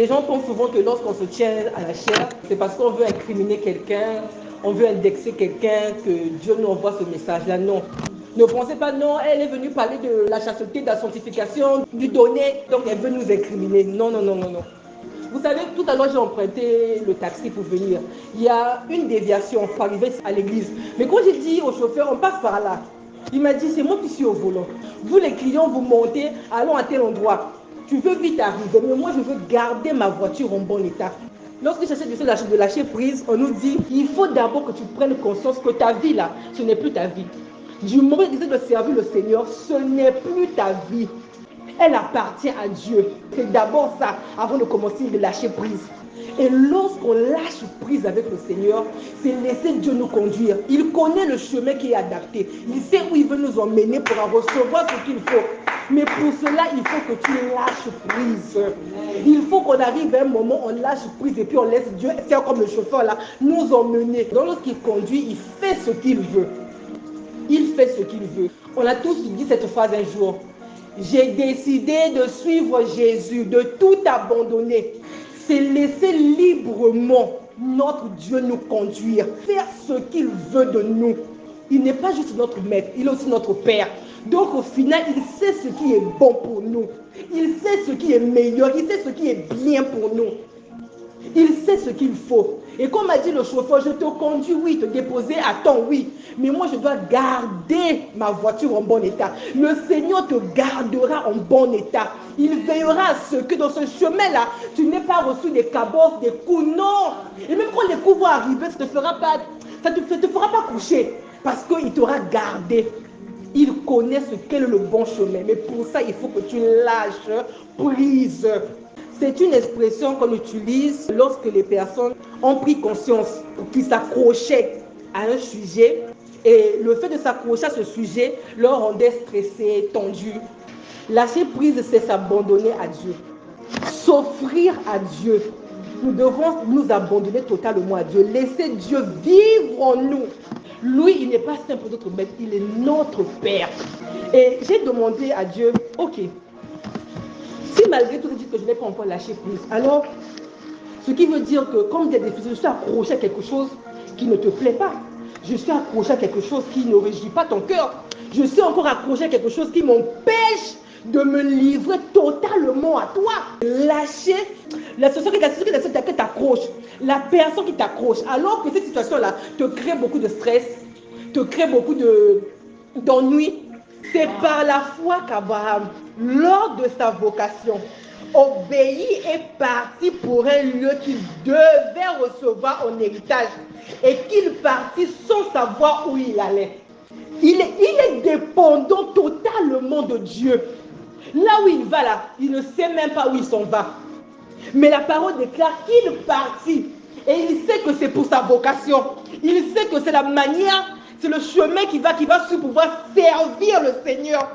Les gens pensent souvent que lorsqu'on se tient à la chair, c'est parce qu'on veut incriminer quelqu'un, on veut indexer quelqu'un, que Dieu nous envoie ce message-là. Non. Ne pensez pas, non, elle est venue parler de la chasteté, de la sanctification, du donner, donc elle veut nous incriminer. Non, non, non, non, non. Vous savez, tout à l'heure, j'ai emprunté le taxi pour venir. Il y a une déviation pour arriver à l'église. Mais quand j'ai dit au chauffeur, on passe par là, il m'a dit, c'est moi qui suis au volant. Vous, les clients, vous montez, allons à tel endroit. Tu veux vite arriver, mais moi, je veux garder ma voiture en bon état. Lorsque j'essaie de lâcher prise, on nous dit, il faut d'abord que tu prennes conscience que ta vie, là, ce n'est plus ta vie. Du moment où tu essaies de servir le Seigneur, ce n'est plus ta vie. Elle appartient à Dieu. C'est d'abord ça, avant de commencer de lâcher prise. Et lorsqu'on lâche prise avec le Seigneur, c'est laisser Dieu nous conduire. Il connaît le chemin qui est adapté. Il sait où il veut nous emmener pour en recevoir ce qu'il faut. Mais pour cela, il faut que tu lâches prise. Il faut qu'on arrive à un moment, on lâche prise et puis on laisse Dieu faire comme le chauffeur là, nous emmener. Donc lorsqu'il conduit, il fait ce qu'il veut. Il fait ce qu'il veut. On a tous dit cette phrase un jour. J'ai décidé de suivre Jésus, de tout abandonner. C'est laisser librement notre Dieu nous conduire, faire ce qu'il veut de nous. Il n'est pas juste notre maître, il est aussi notre Père. Donc au final, il sait ce qui est bon pour nous. Il sait ce qui est meilleur, il sait ce qui est bien pour nous. Il sait ce qu'il faut. Et comme m'a dit le chauffeur, je te conduis, oui, te déposer à temps, oui. Mais moi, je dois garder ma voiture en bon état. Le Seigneur te gardera en bon état. Il veillera à ce que dans ce chemin-là, tu n'aies pas reçu des cabosses, des coups. Non. Et même quand les coups vont arriver, ça ne te fera pas coucher. Parce qu'il t'aura gardé. Il connaît ce qu'est le bon chemin. Mais pour ça, il faut que tu lâches prise. C'est une expression qu'on utilise lorsque les personnes ont pris conscience qu'ils s'accrochaient à un sujet et le fait de s'accrocher à ce sujet leur rendait stressés, tendus. Lâcher prise, c'est s'abandonner à Dieu. S'offrir à Dieu. Nous devons nous abandonner totalement à Dieu. Laisser Dieu vivre en nous. Lui, il n'est pas simple notre maître, il est notre Père. Et j'ai demandé à Dieu, ok, si malgré tout, je dis que je n'ai pas encore lâché prise, alors, ce qui veut dire que comme des défis, je suis accroché à quelque chose qui ne te plaît pas. Je suis accroché à quelque chose qui ne réjouit pas ton cœur. Je suis encore accroché à quelque chose qui m'empêche de me livrer totalement à toi. Lâcher la situation qui t'accroche, la personne qui t'accroche, alors que cette situation-là te crée beaucoup de stress, te crée beaucoup d'ennui. C'est par la foi qu'Abraham, lors de sa vocation, obéit et parti pour un lieu qu'il devait recevoir en héritage et qu'il partit sans savoir où il allait. Il est dépendant totalement de Dieu. Là où il va là, il ne sait même pas où il s'en va. Mais la parole déclare qu'il partit et il sait que c'est pour sa vocation. Il sait que c'est la manière, c'est le chemin qui va pouvoir servir le Seigneur.